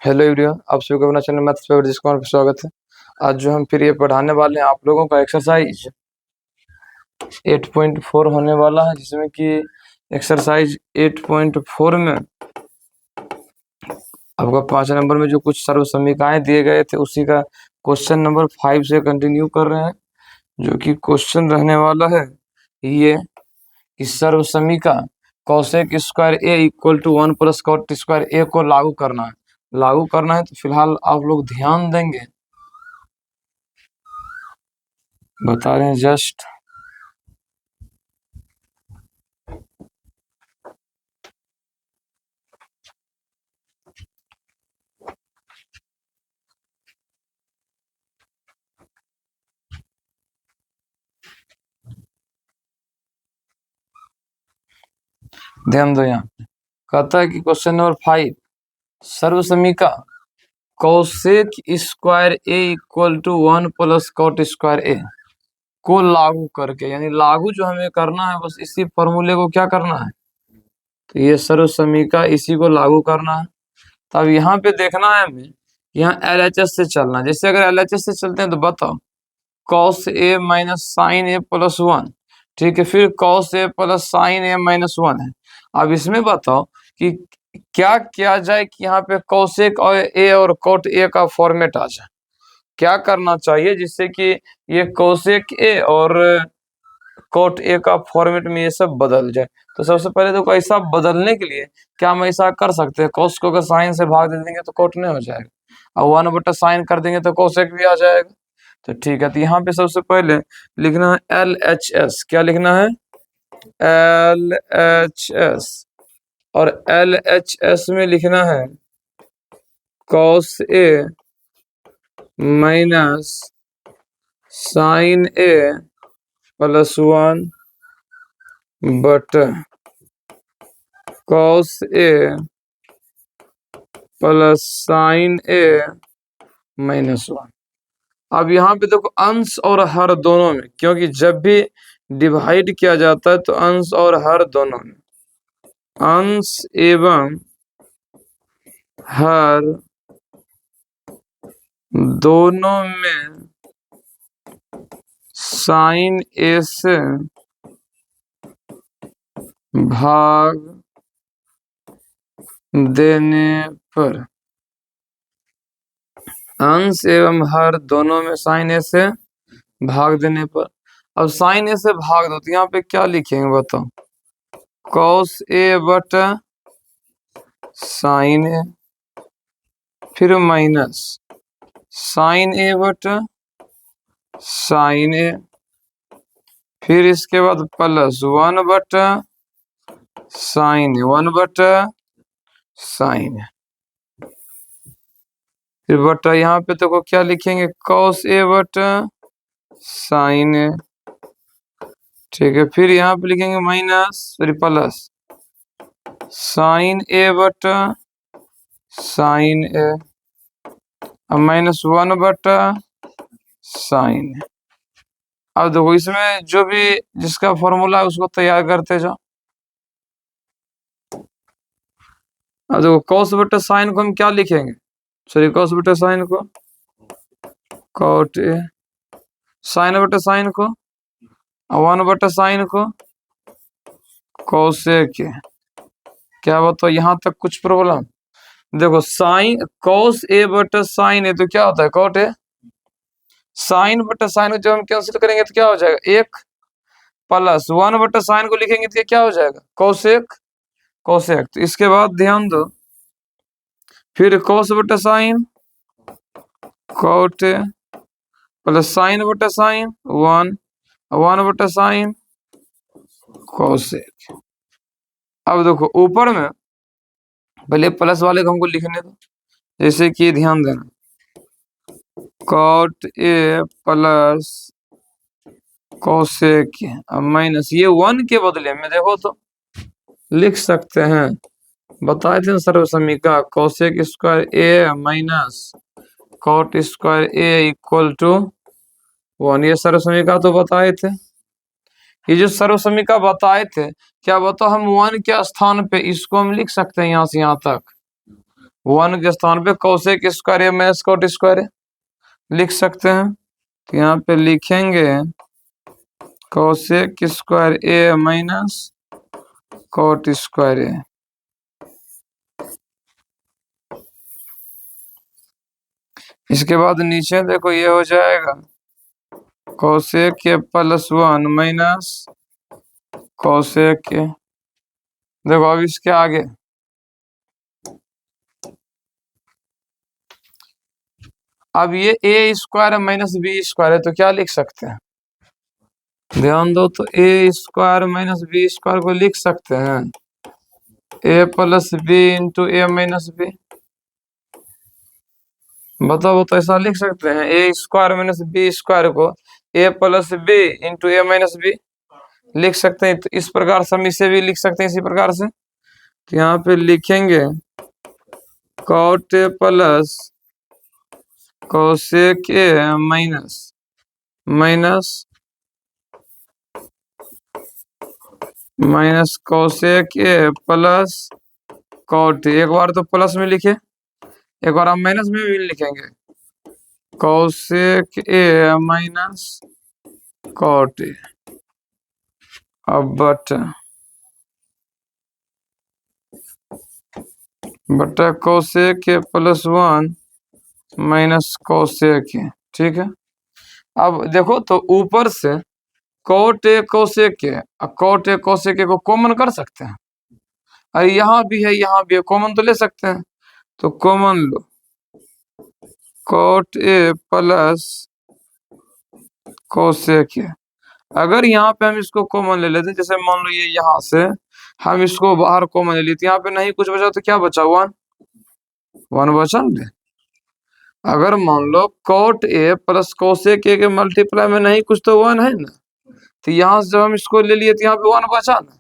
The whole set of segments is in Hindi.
हेलो एवरीवन, आप सभी को अपना चैनल मैथ्स फेवर डिस्काउंट पर स्वागत है। आज जो हम फिर ये पढ़ाने वाले हैं आप लोगों का एक्सरसाइज 8.4 होने वाला है, जिसमें कि एक्सरसाइज 8.4 में आपका 5 नंबर में जो कुछ सर्व समीकरण दिए गए थे उसी का क्वेश्चन नंबर 5 से कंटिन्यू कर रहे हैं, जो कि क्वेश्चन रहने वाला है ये कि सर्व समीकरण cosec square A equal to 1 plus cot square A को लागू करना है। तो फिलहाल आप लोग ध्यान देंगे, बता रहे हैं जस्ट ध्यान दो। यहाँ कहता है कि क्वेश्चन नंबर 5 सर्व समीकरण cosec square A equal to 1 plus cot square A को लागू करके, यानी लागू जो हमें करना है बस इसी फॉर्मूले को क्या करना है, तो ये सर्व समीकरण इसी को लागू करना है। तब यहाँ पे देखना है हमें, यहाँ LHS से चलना है। जैसे अगर LHS से चलते हैं तो बताओ cos A minus sine A plus 1, ठीक है, फिर cos A plus sine A minus 1 है। अब इसमें बताओ कि क्या किया जाए कि यहाँ पे कॉसेक और ए और कॉट ए का फॉर्मेट आ जाए। क्या करना चाहिए जिससे कि ये कॉसेक ए और कॉट ए का फॉर्मेट में ये सब बदल जाए। तो सबसे पहले तो ऐसा बदलने के लिए क्या हम ऐसा कर सकते हैं, कॉस को अगर साइन से भाग दे देंगे तो कॉट नहीं हो जाएगा, और 1/sin कर देंगे तो कॉसेक भी आ जाएगा। तो ठीक है, तो यहाँ पे सबसे पहले लिखना है LHS। क्या लिखना है? LHS। और LHS में लिखना है cos A minus sine A plus 1 but cos A plus sine A minus 1। अब यहाँ पे देखो अंश और हर दोनों में, क्योंकि जब भी डिवाइड किया जाता है तो अंश और हर दोनों में, अंश एवं हर दोनों में साइन ए से भाग देने पर, अंश एवं हर दोनों में साइन ए से भाग देने पर। अब साइन ए से भाग दो तो यहाँ पे क्या लिखेंगे बताओ, cos A but sine A, फिर minus sine A but sine A, फिर इसके बाद प्लस 1/sin ए, 1/sin ए, फिर बटा यहाँ पे देखो क्या लिखेंगे, cos A but sine A, ठीक है, फिर यहाँ पे लिखेंगे minus sorry plus sine A but sine A, अब माइनस 1/sin ए। अब देखो इसमें जो भी जिसका फॉर्मूला है उसको तैयार करते जाओ। अब देखो कॉस बटा साइन को हम क्या लिखेंगे, सॉरी कॉस बटा साइन को कॉट ए, साइन बटा साइन को 1/sin को कॉसेक ए। क्या बताओ यहाँ तक कुछ प्रॉब्लम? देखो साइन कॉस ए बटा साइन ए तो क्या होता है कॉट ए, साइन बटा साइन को जब हम कैंसिल करेंगे तो क्या हो जाएगा, 1 प्लस 1/sin को लिखेंगे तो क्या हो जाएगा, कॉसेक। तो इसके बाद ध्यान दो, फिर कॉस बटा sine cot A plus sine बटा साइन 1/sin कॉसेक। अब देखो ऊपर में पहले प्लस वाले को हमको लिखने दो, जैसे कि ध्यान देना कॉट ए प्लस कॉसेक, अब माइनस ये 1 के बदले में देखो तो लिख सकते हैं, बताए थे सर्व समीकरण cosec square A minus cot square A equal to 1। ये सर्व समीकरण तो बताए थे। ये जो सर्व समीकरण बताए थे, क्या बताओ हम 1 के स्थान पे इसको हम लिख सकते हैं यहाँ से यहाँ तक, 1 के स्थान पे cosec square A minus cot square ए लिख सकते हैं। तो यहाँ पे लिखेंगे cosec square A minus cot square ए। इसके बाद नीचे देखो ये हो जाएगा कोसेक के प्लस 1 माइनस कोसेक के। देखो अब इसके आगे अब ये ए स्क्वायर माइनस बी स्क्वायर है तो क्या लिख सकते हैं, ध्यान दो। तो ए स्क्वायर माइनस बी स्क्वायर को लिख सकते हैं ए प्लस बी इंटू ए माइनस बी। बताओ तो ऐसा लिख सकते हैं ए स्क्वायर माइनस बी स्क्वायर को ए प्लस बी इंटू ए माइनस बी लिख सकते हैं। तो इस प्रकार से हम इसे भी लिख सकते हैं इसी प्रकार से। तो यहाँ पे लिखेंगे cot A plus cosec A minus minus minus cosec A plus cot. एक बार तो प्लस में लिखे, एक बार हम माइनस में भी लिखेंगे cosec A minus cot A. अब बटा cosec A plus 1 minus cosec A. ठीक है। अब देखो तो ऊपर से कॉट ए कोसेक ए और कॉट ए कोसेक ए को कॉमन कर सकते हैं। अरे यहाँ भी है यहाँ भी है, कॉमन तो ले सकते हैं। तो कॉमन लो cot A plus cosec A. अगर यहाँ पे हम इसको कॉमन ले लेते, जैसे मान लो ये यहाँ से हम इसको बाहर कॉमन ले लेते, यहाँ पे नहीं कुछ बचा तो क्या बचा, 1 1 बचा ना। अगर मान लो cot A plus cosec A के मल्टीप्लाई में नहीं कुछ तो 1 है ना। तो यहाँ से जब हम इसको ले लिए तो यहाँ पे 1 बचा ना,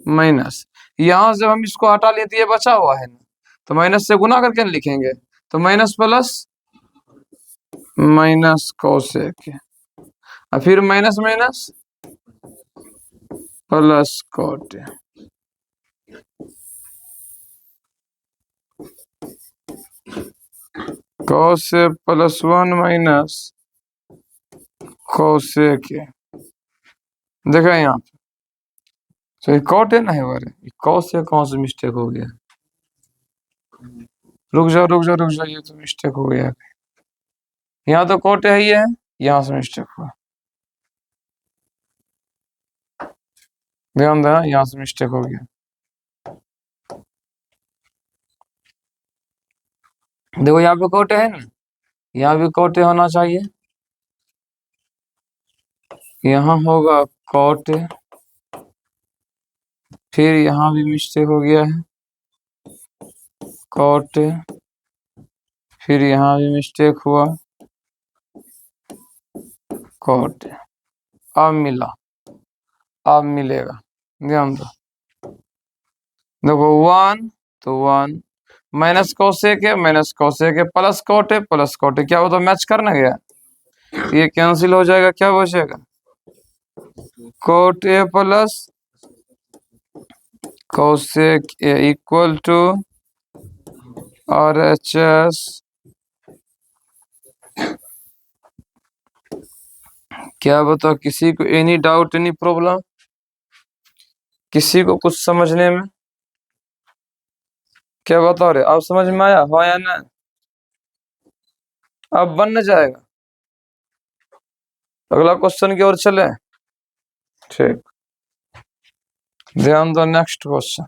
माइनस यहाँ से जब हम इसको हटा लिए तो ये बचा हुआ है ना। तो माइनस से गुना करके लिखेंगे तो माइनस प्लस माइनस कोसेक और फिर minus minus plus cot. Cosec plus 1 minus cosec. देखा यहाँ पे तो ये कॉट है ना है बारे कोसेक कौन से मिस्टेक हो गया। रुक जाओ रुक जाओ रुक जाओ, ये तो मिस्टेक हो गया। यहाँ तो कॉट है ही है, यहाँ से मिस्टेक हुआ, ध्यान देना यहाँ से मिस्टेक हो गया। देखो यहाँ पे कॉट है ना, यहाँ भी कॉट होना चाहिए, यहाँ होगा कॉट, फिर यहाँ भी मिस्टेक हो गया है कॉट, फिर यहाँ भी मिस्टेक हुआ कॉट। अब मिला, अब मिलेगा, ध्यान दो। देखो 1 तो 1 माइनस कोसेक है माइनस कोसेक है प्लस कॉट है प्लस कॉट है, क्या वो तो मैच करना गया, ये कैंसिल हो जाएगा, क्या बचेगा cot A plus cosec A equal to RHS। क्या बताओ किसी को एनी डाउट एनी प्रॉब्लम, किसी को कुछ समझने में, क्या बताओ रे, अब समझ में आया हो या ना, अब बन न जाएगा। अगला क्वेश्चन की ओर चले, ठीक, ध्यान दो नेक्स्ट क्वेश्चन।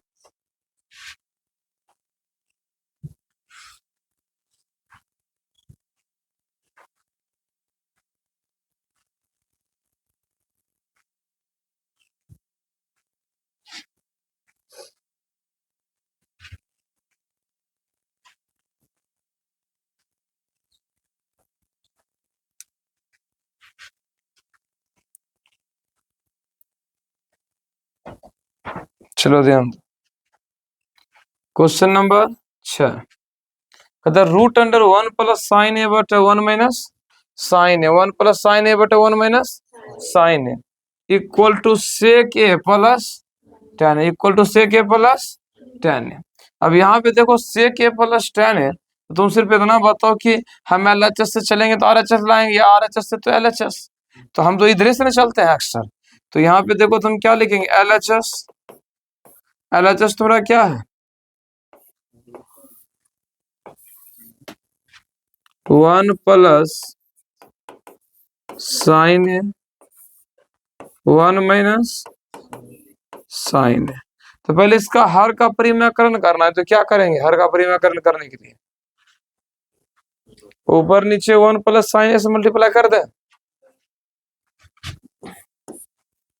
चलो ध्यान दो, क्वेश्चन नंबर 6 कहता root under 1 plus sine A बटे 1 minus sine A, 1 plus sine A बटे 1 minus sine A equal to sec A plus tan, equal to sec A plus tan. अब यहाँ पे देखो sec a प्लस tan है, तो तुम सिर्फ इतना बताओ कि हम LHS से चलेंगे तो RHS लाएंगे, या RHS से तो LHS, तो हम तो इधर से ना चलते हैं अक्सर। तो यहाँ पे देखो तुम क्या लिखेंगे, LHS, LHS तुम्हारा क्या है, 1 plus sine A 1 minus sine ए। तो पहले इसका हर का परिमाकरण करना है, तो क्या करेंगे हर का परिमाकरण करने के लिए, ऊपर नीचे 1 प्लस साइन ए से मल्टीप्लाई कर दे,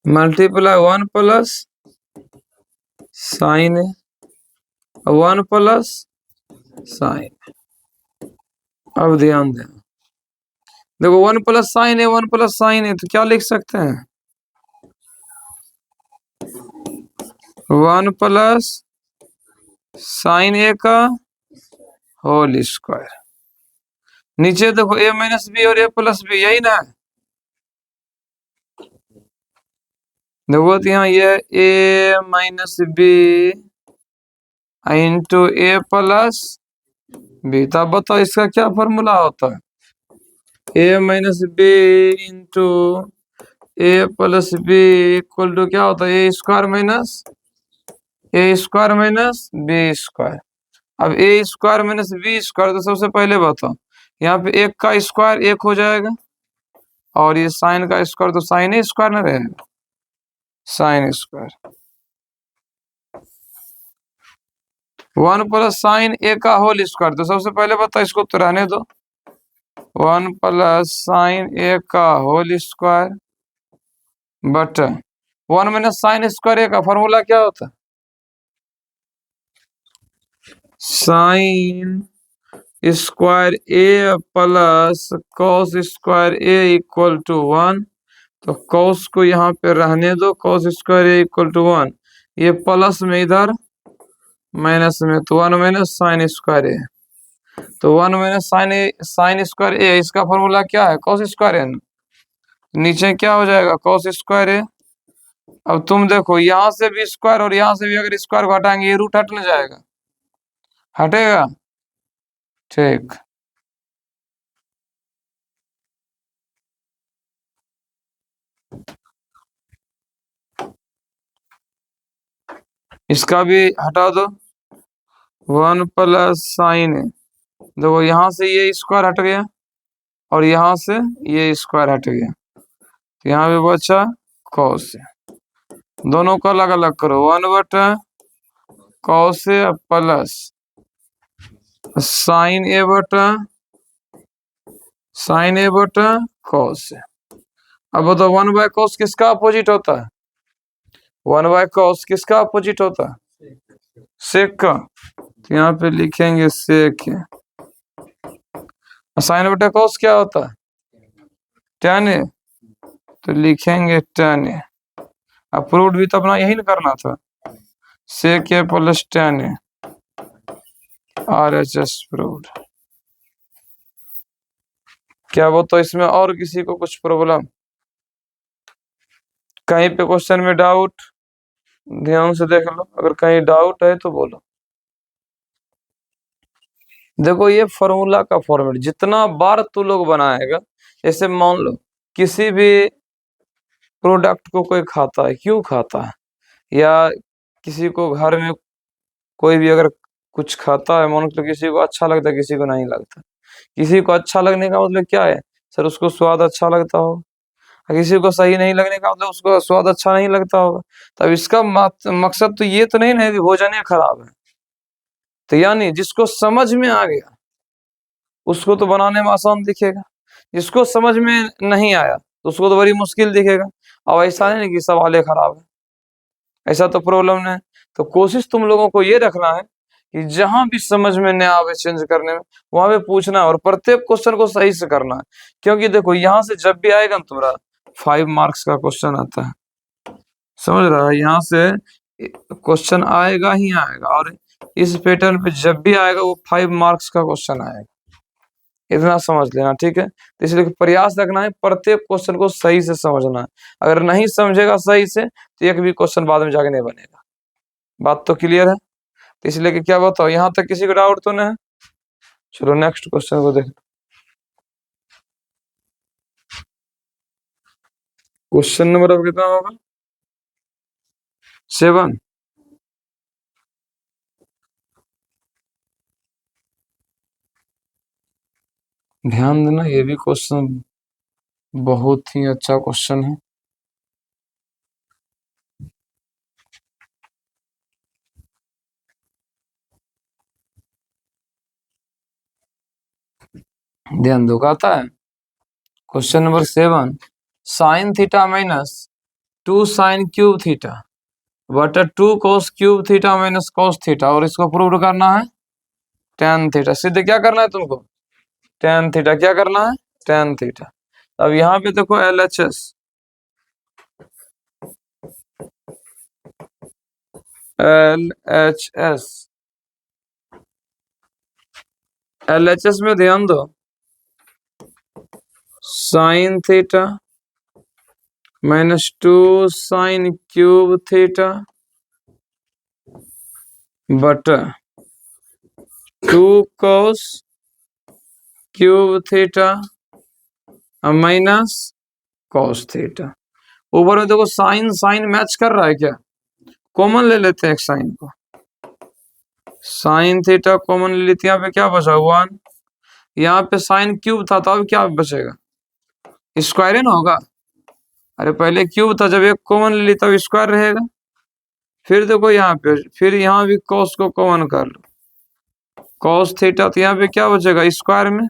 multiply 1 plus sine A 1 plus sign. अब ध्यान देना, देखो 1 plus sine A 1 plus sine ए, तो क्या लिख सकते हैं, 1 प्लस साइन ए का होल स्क्वायर। नीचे देखो a माइनस बी और a प्लस बी, यही ना, देखो तो यहाँ ये a minus B into A plus B. तब बताओ इसका क्या फॉर्मूला होता है, a minus B into A plus B equal to क्या होता है, A square minus B square. अब A square minus B square, तो सबसे पहले बताओ यहाँ पे एक का स्क्वायर एक हो जाएगा, और ये साइन का स्क्वायर तो साइन ए स्क्वायर ना रहेगा, sine square 1 plus sine A का होल स्क्वायर। तो सबसे पहले बताओ इसको तो रहने दो, 1 प्लस साइन ए का whole square but 1 minus sine square A का फॉर्मूला क्या होता है, sine square A plus cos square A equal to 1। तो कॉस को यहाँ पे रहने दो, cos square A equal to 1, ये प्लस में इधर माइनस में, तो 1 माइनस साइन स्क्वायर ए, तो 1 माइनस साइन स्क्वायर ए, इसका फॉर्मूला क्या है, कॉस स्क्वायर ए। नीचे क्या हो जाएगा, कॉस स्क्वायर ए। अब तुम देखो यहाँ से भी स्क्वायर और यहाँ से भी अगर स्क्वायर को हटाएंगे, ये रूट हट न जाएगा, हटेगा, ठीक। इसका भी हटा दो, 1 प्लस साइन ए, देखो यहाँ से ये स्क्वायर हट गया और यहाँ से ये स्क्वायर हट गया, तो यहाँ पे बचा कॉस ए। दोनों को अलग अलग करो, 1 बटा कॉस ए प्लस साइन ए बटा कॉस ए। अब बताओ 1 बाय कॉस किसका अपोजिट होता है, 1 बाय कॉस किसका अपोजिट होता है, सेक का, तो यहाँ पे लिखेंगे सेक है। साइन बटा कॉस क्या होता है, tan ए, तो लिखेंगे tan ए। अप्रूव्ड भी तो अपना यही ना करना था, सेक A plus tan A, RHS proved. क्या वो तो इसमें और किसी को कुछ प्रॉब्लम, कहीं पे क्वेश्चन में डाउट, ध्यान से देख लो, अगर कहीं डाउट है तो बोलो। देखो ये फॉर्मूला का फॉर्मेट जितना बार तू लोग बनाएगा, जैसे मान लो किसी भी प्रोडक्ट को कोई खाता है, क्यों खाता है, या किसी को घर में कोई भी अगर कुछ खाता है, मान लो किसी को अच्छा लगता है किसी को नहीं लगता, किसी को अच्छा लगने का मतलब क्या है सर, उसको स्वाद अच्छा लगता हो, किसी को सही नहीं लगने का मतलब उसको स्वाद अच्छा नहीं लगता होगा। तब इसका मकसद तो ये तो नहीं ना कि भोजन ही खराब है, तो यानी जिसको समझ में आ गया उसको तो बनाने में आसान दिखेगा, जिसको समझ में नहीं आया तो उसको तो बड़ी मुश्किल दिखेगा। अब ऐसा नहीं कि सवाल खराब है, ऐसा तो प्रॉब्लम नहीं। तो कोशिश तुम लोगों को ये रखना है कि जहां भी समझ में न आवे चेंज करने में, वहां पे पूछना और प्रत्येक क्वेश्चन को सही से करना है। क्योंकि देखो यहाँ से जब भी आएगा ना तुम्हारा 5 मार्क्स का क्वेश्चन आता है, समझ रहा है, यहाँ से क्वेश्चन आएगा ही आएगा, और इस पैटर्न पे जब भी आएगा वो 5 मार्क्स का क्वेश्चन आएगा, इतना समझ लेना, ठीक है। तो इसलिए प्रयास रखना है प्रत्येक क्वेश्चन को सही से समझना है। अगर नहीं समझेगा सही से तो एक भी क्वेश्चन बाद में जाके नहीं बनेगा। बात तो क्लियर है। तो इसलिए कि क्या बताओ, यहाँ तक किसी को डाउट तो नहीं? चलो नेक्स्ट क्वेश्चन को देख। क्वेश्चन नंबर अब कितना होगा? 7। ध्यान देना, ये भी क्वेश्चन बहुत ही अच्छा क्वेश्चन है। ध्यान दो, आता है question number 7, sine theta minus 2 sine cube theta बटा 2 cos cube theta minus cos theta, और इसको प्रूव करना है टेन थीटा। सीधे क्या करना है तुमको? Tan theta. क्या करना है? Tan theta. अब यहाँ पे देखो LHS, LHS में ध्यान दो, sine theta minus 2 sine cube theta बटा 2 cos cube theta minus cos theta. ऊपर में देखो साइन साइन मैच कर रहा है क्या? कॉमन ले लेते हैं एक साइन को, साइन थीटा कॉमन ले लेते हैं। यहाँ पे क्या बचा? 1। यहाँ पे साइन क्यूब था तो अब क्या बचेगा? स्क्वायर ही ना होगा। अरे पहले क्यूब था, जब एक कॉमन ले ली तब स्क्वायर रहेगा। फिर देखो यहाँ पे, फिर यहाँ भी कॉस को कॉमन कर लो, कॉस थीटा, तो यहाँ पे क्या बचेगा? स्क्वायर में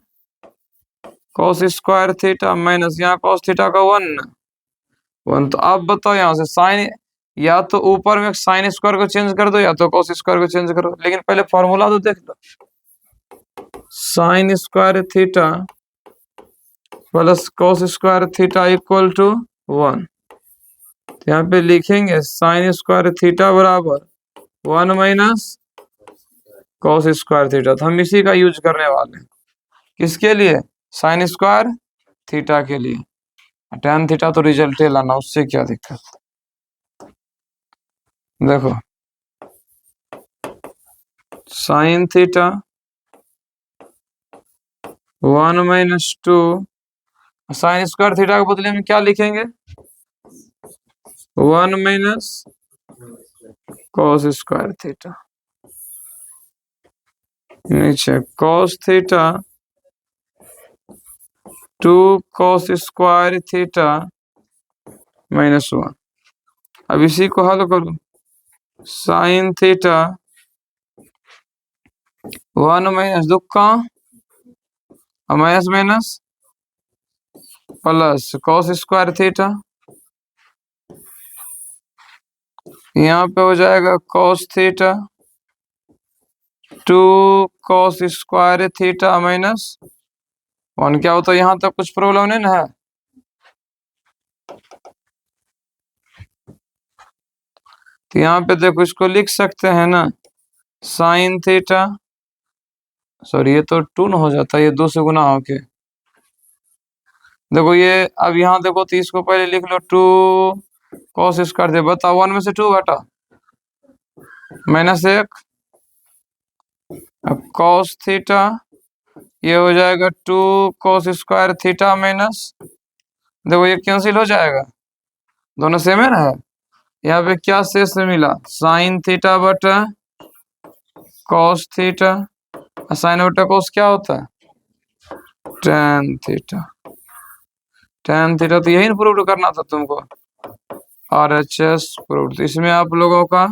कॉस स्क्वायर थीटा माइनस यहाँ कॉस थीटा का 1। तो आप बताओ यहाँ से साइन, या तो ऊपर में साइन स्क्वायर को चेंज कर दो या तो कॉस स्क्वायर को चेंज करो, लेकिन पहले फॉर्मूला तो देख लो। Sine square theta plus cos square theta equal to 1। यहाँ पे लिखेंगे साइन स्क्वायर थीटा बराबर 1 माइनस कॉस स्क्वायर थीटा। तो हम इसी का यूज करने वाले हैं। किसके लिए? साइन स्क्वायर थीटा के लिए। टेन थीटा तो रिजल्ट लाना, उससे क्या दिक्कत। देखो sine theta 1 minus 2, sign square theta के बदले में क्या लिखेंगे? 1 माइनस कॉस स्क्वायर थीटा, नीचे cos theta 2 cos square theta minus 1। अब इसी को हल करो, साइन थीटा 1 माइनस दुक्का minus minus plus cos square theta, यहाँ पे हो जाएगा cos theta 2 cos square theta minus 1। क्या होता है? यहाँ तक कुछ प्रॉब्लम नहीं ना है? तो यहाँ पे देखो इसको लिख सकते हैं ना, साइन थीटा, सॉरी ये तो 2 न हो जाता, ये 2 से गुना होके। देखो ये, अब यहाँ देखो तो इसको पहले लिख लो 2 कॉस स्क्वायर थे, बताओ 1 में से 2 घटा माइनस 1, अब कॉस थीटा ये हो जाएगा 2 कॉस स्क्वायर थीटा माइनस, देखो ये कैंसिल हो जाएगा, दोनों सेम है ना। यहाँ पे क्या शेष मिला? साइन थीटा बटा कॉस थीटा, साइन बटा कॉस क्या होता है? Tan theta. टेन थीटा तो यही प्रूव करना था तुमको, RHS प्रूव। तो इसमें आप लोगों का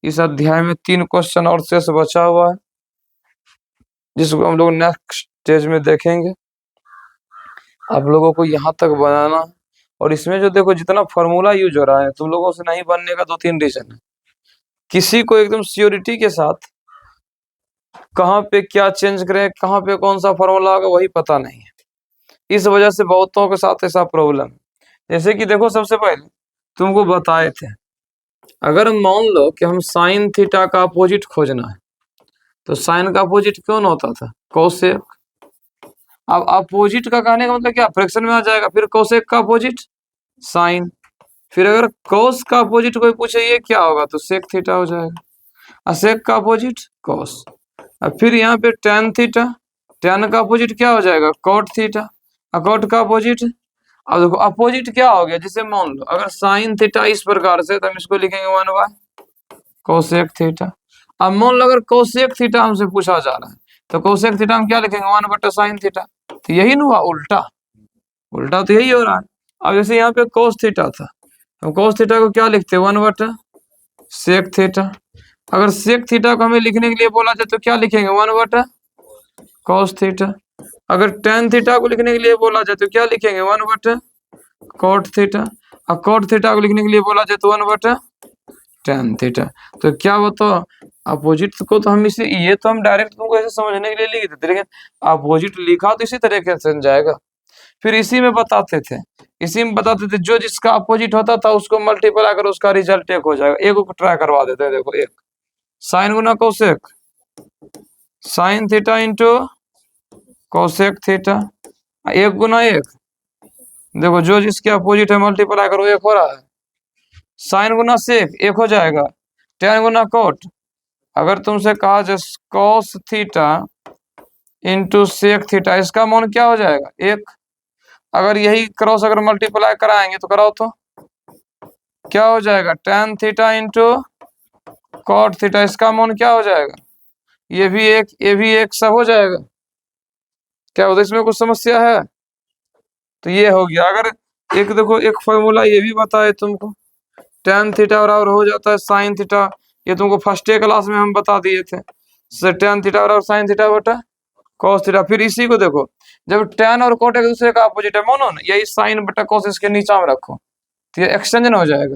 इस अध्याय में 3 क्वेश्चन और शेष बचा हुआ है, जिसको हम लोग नेक्स्ट स्टेज में देखेंगे। आप लोगों को यहाँ तक बनाना, और इसमें जो देखो जितना फॉर्मूला यूज हो रहा है, तुम लोगों से नहीं बनने का 2-3 रीजन है। किसी को एकदम श्योरिटी के साथ कहाँ पे क्या चेंज करें, कहाँ पे कौन सा फॉर्मूला होगा वही पता नहीं है। इस वजह से बहुतों के साथ ऐसा प्रॉब्लम है। जैसे कि देखो सबसे पहले तुमको बताए थे, अगर मान लो कि हम साइन थीटा का अपोजिट खोजना है, तो साइन का अपोजिट कौन होता था? कोसेक। अब अपोजिट का कहने का मतलब क्या? फ्रैक्शन में आ जाएगा। फिर कोसेक का अपोजिट साइन, फिर अगर कोस का अपोजिट कोई पूछे ये क्या होगा, तो सेक थीटा हो जाएगा। और सेक का अपोजिट कॉस। और फिर यहाँ पे tan थीटा, tan का अपोजिट क्या हो जाएगा cot थीटा, और cot का अपोजिट। अब देखो अपोजिट क्या हो गया, जैसे मान लो अगर साइन थीटा इस प्रकार से, तो हम इसको लिखेंगे 1/cosec थीटा। अब मान लो अगर cosec थीटा हमसे पूछा जा रहा है, तो cosec थीटा हम क्या लिखेंगे 1/sin थीटा। तो यही ना हुआ, उल्टा उल्टा तो यही हो रहा है। अब जैसे यहाँ पे cos थीटा था, हम cos थीटा को क्या लिखते हैं 1/sec थीटा। अगर sec थीटा को हमें लिखने के लिए बोला जाए तो क्या लिखेंगे 1/cos थीटा। अगर tan थीटा को लिखने के लिए बोला जाए तो क्या लिखेंगे 1/cot थीटा। और cot थीटा को लिखने के लिए बोला जाए तो 1/tan थीटा। तो क्या बताओ, अपोजिट को तो हम इसे, ये तो हम डायरेक्ट तुमको ऐसे समझने के लिए लिख देते, लेकिन अपोजिट लिखा तो इसी तरीके से जाएगा। फिर इसी में बताते थे, इसी में बताते थे जो जिसका अपोजिट होता था उसको मल्टीप्लाई करो, उसका रिजल्ट एक हो जाएगा। एक को ट्राई करवा देते हैं, देखो एक साइन गुना cosec, sine theta into cosec theta, एक गुना एक, देखो जो जिसके अपोजिट है मल्टीप्लाई करो, एक हो रहा है। साइन गुना सेक एक हो जाएगा, tan गुना कोट, अगर तुमसे कहा जाए cos theta into sec theta, इसका मान क्या हो जाएगा एक। अगर यही क्रॉस अगर मल्टीप्लाई कराएंगे तो कराओ तो क्या हो जाएगा tan theta into cot theta, इसका मान क्या हो जाएगा, ये भी एक ये भी एक, सब हो जाएगा। क्या होता है, इसमें कुछ समस्या है? तो ये हो गया। अगर एक देखो एक फॉर्मूला ये भी बताए तुमको, tan थीटा बराबर हो जाता है साइन थीटा, ये तुमको फर्स्ट क्लास में हम बता दिए थे। tan थीटा बराबर साइन थीटा बटा cos थीटा। फिर इसी को देखो, जब tan और cot एक दूसरे का अपोजिट है, मानो ना यही साइन बटा cos इसके नीचे में रखो, तो ये एक्सटेंशन हो जाएगा।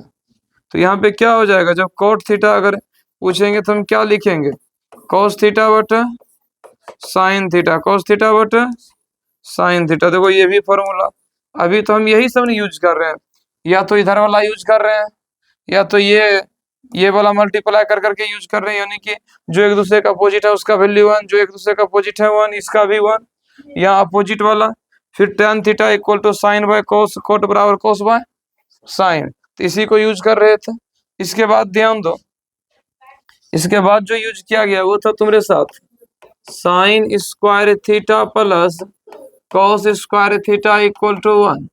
तो यहाँ पे क्या हो जाएगा, जब cot थीटा अगर पूछेंगे तो हम क्या लिखेंगे cos थीटा बटा साइन थीटा, cos थीटा बटा साइन थीटा। देखो ये भी फॉर्मूला, अभी तो हम यही सब नहीं यूज कर रहे हैं, या तो इधर वाला यूज कर रहे हैं, या तो ये वाला मल्टीप्लाई कर करके यूज कर रहे हैं, यानी कि जो एक दूसरे का अपोजिट है उसका वैल्यू 1, जो एक दूसरे का अपोजिट है 1, इसका भी 1, यहाँ अपोजिट वाला। फिर tan theta equal to sine by cos, cot बराबर कोस बाय साइन, तो इसी को यूज कर रहे थे। इसके बाद ध्यान दो, इसके बाद जो यूज किया गया वो था तुम्हारे साथ sine square theta plus cos square theta equal to 1।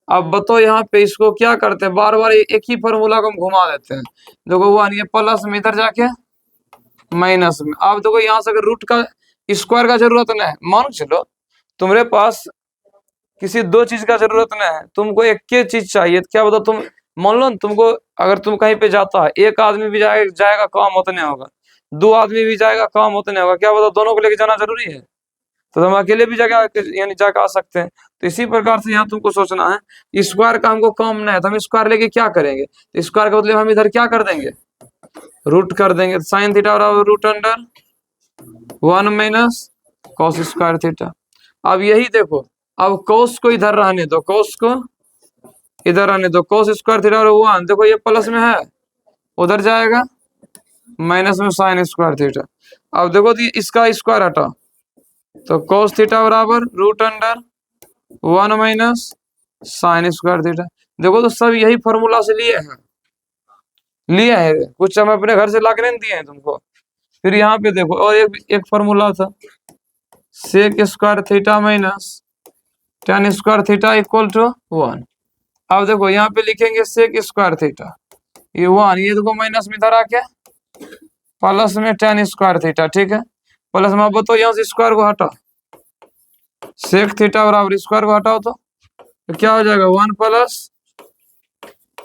अब बताओ यहाँ पे इसको क्या करते हैं, बार बार एक ही फॉर्मूला को हम घुमा देते हैं। देखो 1 ये प्लस में इधर जाके माइनस में। अब देखो यहाँ से अगर रूट का स्क्वायर का जरूरत नहीं है, मान चलो तुम्हारे पास किसी दो चीज का जरूरत नहीं है, तुमको एक के चीज चाहिए, तो क्या बताओ तुम मान लो तुमको, अगर तुम कहीं पे जाता है, एक आदमी भी जाएगा काम उतने होगा, दो आदमी भी जाएगा काम उतने होगा, क्या बताओ दोनों को लेके जाना जरूरी है? तो तुम अकेले भी जाके यानी जाके आ सकते हैं। तो इसी प्रकार से यहाँ तुमको सोचना है, स्क्वायर का हमको काम नहीं है, तो हम स्क्वायर लेके क्या करेंगे, तो स्क्वायर का मतलब हम इधर क्या कर देंगे रूट कर देंगे। साइन थीटा बराबर root under 1 minus cos square theta. अब यही देखो, अब कॉस को इधर रहने दो, कॉस को इधर रहने दो, कॉस स्क्वायर थीटा और 1, देखो ये प्लस में है, उधर जाएगा माइनस में साइन स्क्वायर थीटा। अब देखो तो इसका स्क्वायर हटा, तो cos थीटा बराबर root under 1 minus sine square theta. देखो तो सब यही फॉर्मूला से लिए हैं, कुछ हम अपने घर से ला के नहीं दिए हैं तुमको। फिर यहाँ पे देखो और एक फॉर्मूला था sec square theta minus tan square theta equal to 1। अब देखो यहाँ पे लिखेंगे सेक स्क्वायर थीटा, ये 1, ये देखो माइनस में इधर आके प्लस में tan स्क्वायर थीटा, ठीक है प्लस में। बताओ यहाँ से स्क्वायर को हटा, सेक थीटा बराबर स्क्वायर को हटाओ तो क्या हो जाएगा 1 प्लस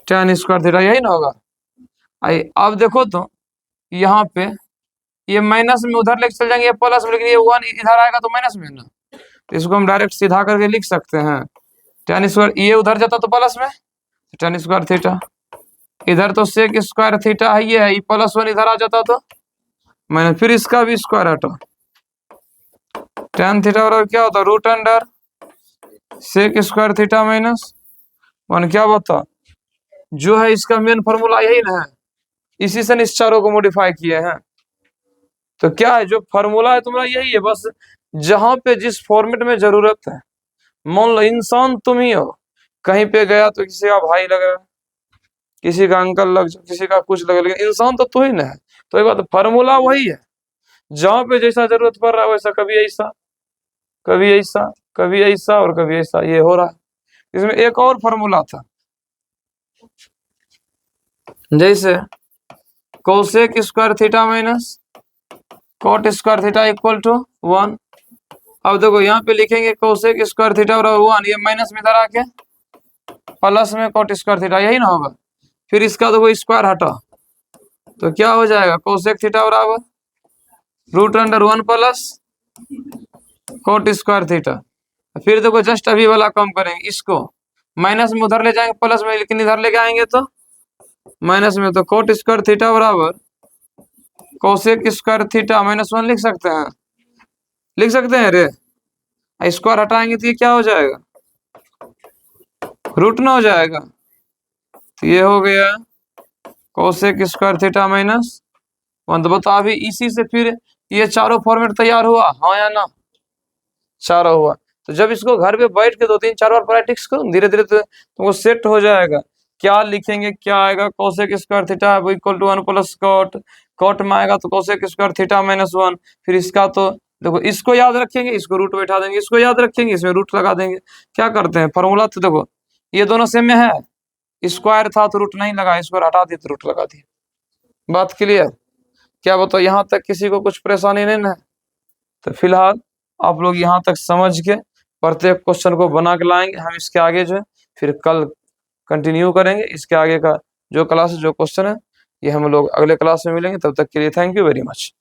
tan स्क्वायर थीटा, यही ना होगा। आई अब देखो तो यहाँ पे ये माइनस में उधर लेके चल जाएंगे, ये प्लस में, लेकिन ये 1 इधर आएगा तो माइनस में ना, तो इसको हम डायरेक्ट सीधा करके लिख सकते हैं tan स्क्वायर, ये उधर जाता तो प्लस में tan स्क्वायर थीटा, इधर तो सेक स्क्वायर थीटा है, ये +1 इधर आ जाता तो माइनस, फिर इसका भी स्क्वायर हटा, tan थीटा बराबर क्या होता root under sec square theta minus 1। क्या बता जो है इसका मेन फॉर्मूला यही ना है, इसी से इस चारों को मॉडिफाई किए हैं। तो क्या है जो फॉर्मूला है तुम्हारा यही है, बस जहां पे जिस फॉर्मेट में जरूरत है। मान लो इंसान तुम ही हो, कहीं पे गया तो किसी का भाई लग रहा है, किसी का अंकल लग, किसी का कुछ लग, लेकिन इंसान तो तू ही ना है। तो एक बात फॉर्मूला वही है, जहां पे जैसा जरूरत पड़ रहा है वैसा, कभी ऐसा कभी ऐसा कभी ऐसा और कभी ऐसा, ये हो रहा है। इसमें एक और फॉर्मूला था, जैसे cosec square theta minus cot square theta equal to 1। अब देखो यहाँ पे लिखेंगे कोसेक स्क्वायर थीटा बराबर 1, ये माइनस में इधर आके प्लस में कॉट स्क्वायर थीटा, यही ना होगा। फिर इसका देखो स्क्वायर हटा तो क्या हो जाएगा, कोसेक थीटा बराबर √1 प्लस कॉट स्क्वायर थीटा। फिर देखो जस्ट अभी वाला कम करेंगे, इसको माइनस में उधर ले जाएंगे प्लस में, लेकिन इधर लेके आएंगे तो माइनस में, तो कॉट स्क्वायर थीटा बराबर कोसेक स्क्वायर थीटा -1 लिख सकते हैं रे। स्क्वायर हटाएंगे तो ये क्या हो जाएगा, रूट ना हो जाएगा। तो ये हो गया कोसेक स्क्वायर थीटा -1। तो बता अभी इसी से फिर ये चारों फॉर्मेट तैयार हुआ, हाँ या ना, चारों हुआ। तो जब इसको घर पे बैठ के 2-3-4 बार प्रैक्टिस करो, धीरे धीरे तो तुमको सेट हो जाएगा। क्या लिखेंगे, क्या आएगा, cosec square theta equal to 1 plus cot, cot में आएगा तो कोसेक स्क्वायर थीटा -1। फिर इसका तो देखो, इसको याद रखेंगे, इसको रूट बैठा देंगे, इसको याद रखेंगे, इसमें रूट लगा देंगे। क्या करते हैं फॉर्मूला, तो देखो ये दोनों सेम में है, स्क्वायर था तो रूट नहीं लगा, स्क्वायर हटा दिया तो रूट लगा दिया। बात क्लियर? क्या बताओ, यहाँ तक किसी को कुछ परेशानी नहीं ना है? तो फिलहाल आप लोग यहाँ तक समझ के प्रत्येक क्वेश्चन को बना के लाएंगे। हम इसके आगे जो है फिर कल कंटिन्यू करेंगे। इसके आगे का जो क्लास जो क्वेश्चन है ये हम लोग अगले क्लास में मिलेंगे। तब तक के लिए थैंक यू वेरी मच।